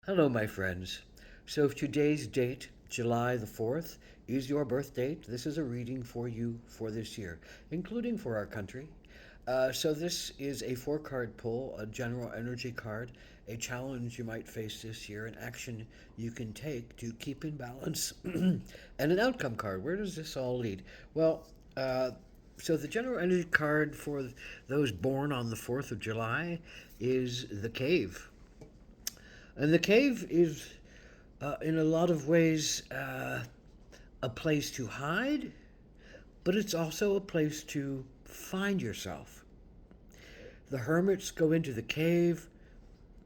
Hello, my friends. So, today's date, July the 4th, is your birth date. This is a reading for you for this year, including for our country. This is a four-card pull, a general energy card, a challenge you might face this year, an action you can take to keep in balance, and an outcome card. Where does this all lead? Well, uh, the general energy card for those born on the 4th of July is the cave. And the cave is, in a lot of ways, a place to hide, but it's also a place to find yourself. The hermits go into the cave,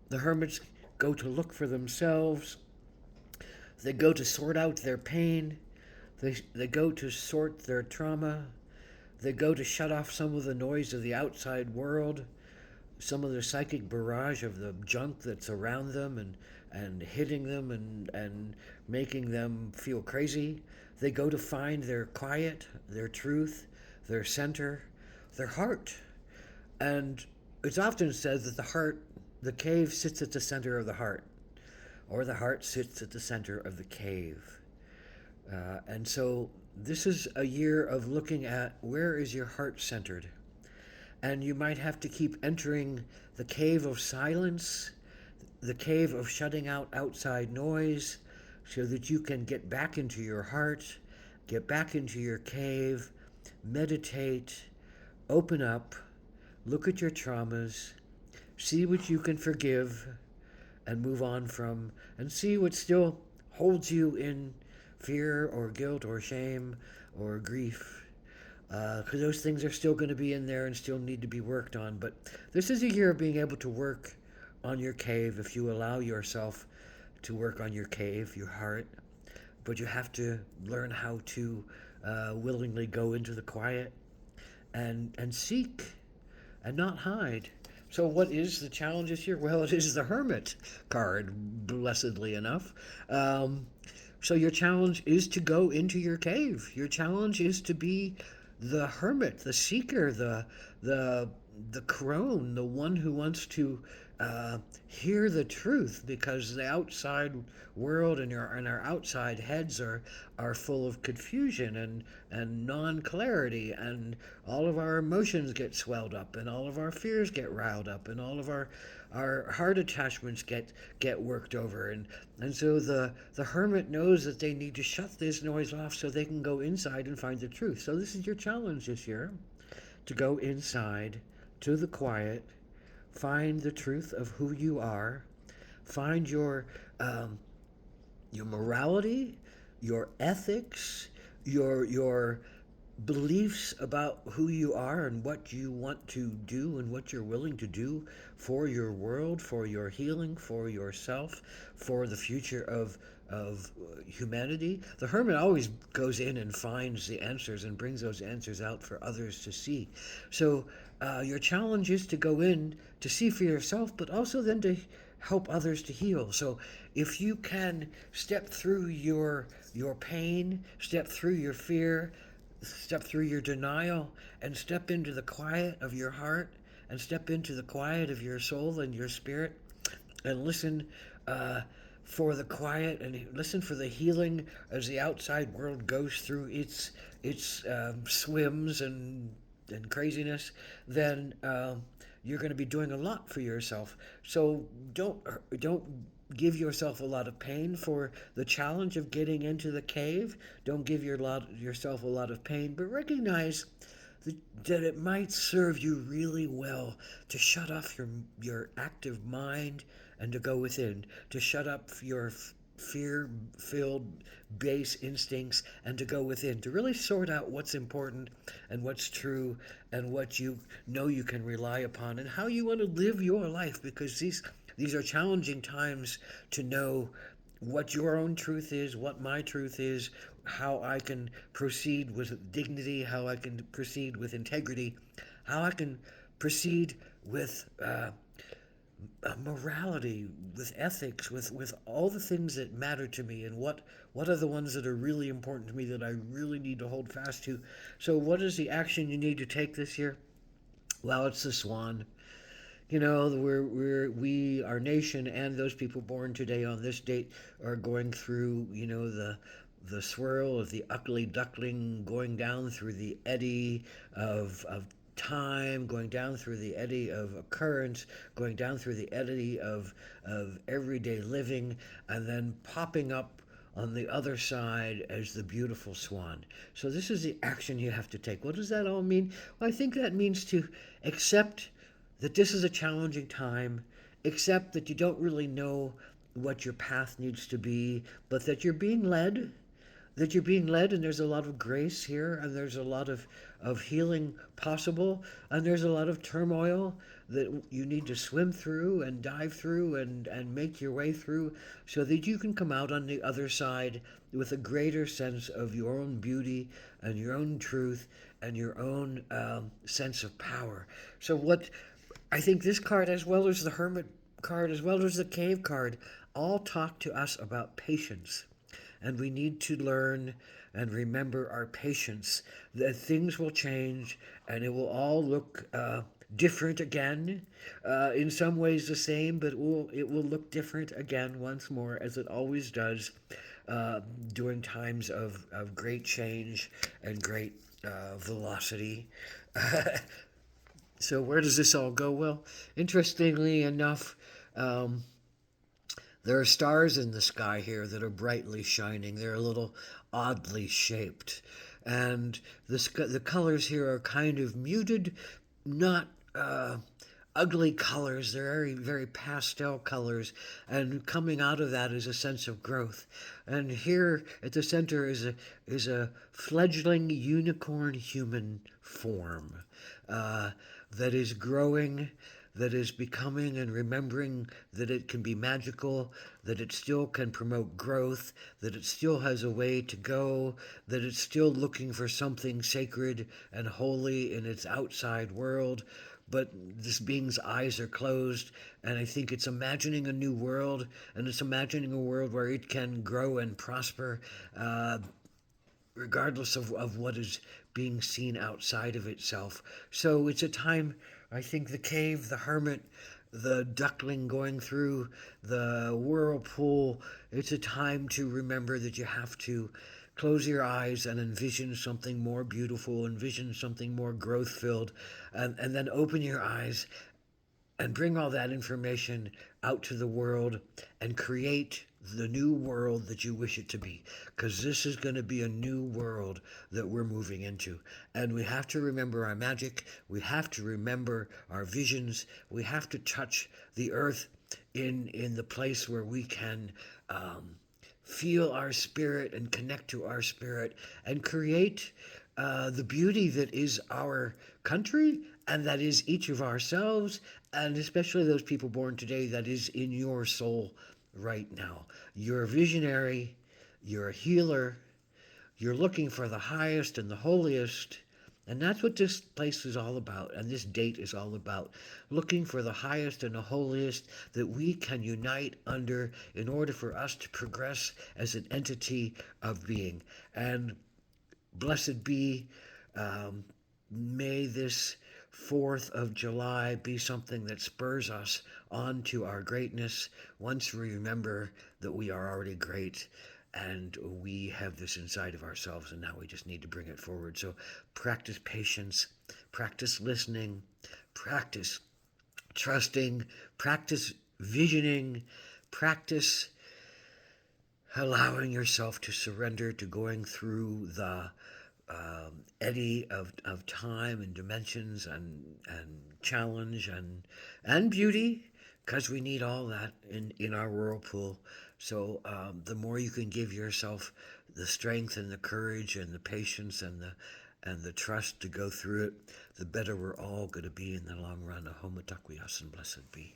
the hermits go to look for themselves, they go to sort out their pain, they go to sort their trauma, they go to shut off some of the noise of the outside world, some of the psychic barrage of the junk that's around them and hitting them and making them feel crazy. They go to find their quiet, their truth, their center, their heart. And it's often said that the cave sits at the center of the heart, or the heart sits at the center of the cave. And so this is a year of looking at where is your heart centered, and you might have to keep entering the cave of silence, the cave of shutting out outside noise, so that you can get back into your heart, get back into your cave, meditate, open up, look at your traumas, see what you can forgive and move on from, and see what still holds you in fear or guilt or shame or grief, because those things are still going to be in there and still need to be worked on. But this is a year of being able to work on your cave if you allow yourself to work on your cave, your heart. But you have to learn how to willingly go into the quiet and seek and not hide. So, what is the challenge this year? Well, it is the Hermit card, blessedly enough. So, your challenge is to go into your cave. Your challenge is to be the hermit, the seeker, the the crone, the one who wants to hear the truth, because the outside world and our outside heads are full of confusion and non-clarity, and all of our emotions get swelled up, and all of our fears get riled up, and all of our heart attachments get worked over, and so the hermit knows that they need to shut this noise off so they can go inside and find the truth. So this is your challenge this year, to go inside to the quiet, find the truth of who you are, find your morality, your ethics, your beliefs about who you are and what you want to do and what you're willing to do for your world, for your healing, for yourself, for the future of humanity. The hermit always goes in and finds the answers and brings those answers out for others to see. So your challenge is to go in to see for yourself, but also then to help others to heal. So if you can step through your pain, step through your fear, step through your denial, and step into the quiet of your heart, and step into the quiet of your soul and your spirit, and listen for the quiet, and listen for the healing as the outside world goes through its swims and craziness, then you're going to be doing a lot for yourself. So don't give yourself a lot of pain for the challenge of getting into the cave. Don't give yourself a lot of pain, but recognize that it might serve you really well to shut off your active mind and to go within, to shut up your fear-filled base instincts and to go within, to really sort out what's important and what's true and what you know you can rely upon and how you want to live your life, because these are challenging times to know what your own truth is, what my truth is, how I can proceed with dignity, how I can proceed with integrity, how I can proceed with morality, with ethics, with all the things that matter to me, and what are the ones that are really important to me that I really need to hold fast to. So what is the action you need to take this year? Well, it's the swan. You know, we, our nation, and those people born today on this date are going through, you know, the swirl of the ugly duckling, going down through the eddy of time, going down through the eddy of occurrence, going down through the eddy of everyday living, and then popping up on the other side as the beautiful swan. So this is the action you have to take. What does that all mean? Well, I think that means to accept that this is a challenging time, accept that you don't really know what your path needs to be, but that you're being led, and there's a lot of grace here, and there's a lot of healing possible, and there's a lot of turmoil that you need to swim through and dive through and make your way through so that you can come out on the other side with a greater sense of your own beauty and your own truth and your own sense of power. So what I think this card, as well as the Hermit card, as well as the Cave card, all talk to us about patience. And we need to learn and remember our patience, that things will change and it will all look different again. In some ways the same, but it will look different again once more, as it always does during times of great change and great velocity. So where does this all go? Well, interestingly enough, um, there are stars in the sky here that are brightly shining. They're a little oddly shaped, and the colors here are kind of muted, not ugly colors. They're very, very pastel colors, and coming out of that is a sense of growth. And here at the center is a fledgling unicorn human form that is growing, that is becoming and remembering that it can be magical, that it still can promote growth, that it still has a way to go, that it's still looking for something sacred and holy in its outside world. But this being's eyes are closed, and I think it's imagining a new world, and it's imagining a world where it can grow and prosper, regardless of what is being seen outside of itself. So it's a time, I think, the cave, the hermit, the duckling going through the whirlpool, it's a time to remember that you have to close your eyes and envision something more beautiful, envision something more growth filled, and then open your eyes and bring all that information out to the world and create the new world that you wish it to be, because this is going to be a new world that we're moving into. And we have to remember our magic, we have to remember our visions, we have to touch the earth in the place where we can feel our spirit and connect to our spirit and create the beauty that is our country and that is each of ourselves, and especially those people born today, that is in your soul right now. You're a visionary, you're a healer, you're looking for the highest and the holiest. And that's what this place is all about, and this date is all about. Looking for the highest and the holiest that we can unite under in order for us to progress as an entity of being. And blessed be, may this 4th of July be something that spurs us on to our greatness once we remember that we are already great and we have this inside of ourselves, and now we just need to bring it forward. So practice patience, practice listening, practice trusting, practice visioning, practice allowing yourself to surrender to going through the eddy of time and dimensions and challenge and beauty, because we need all that in our whirlpool. So the more you can give yourself the strength and the courage and the patience and the trust to go through it, the better we're all going to be in the long run. Ahoma Takwiyas and blessed be.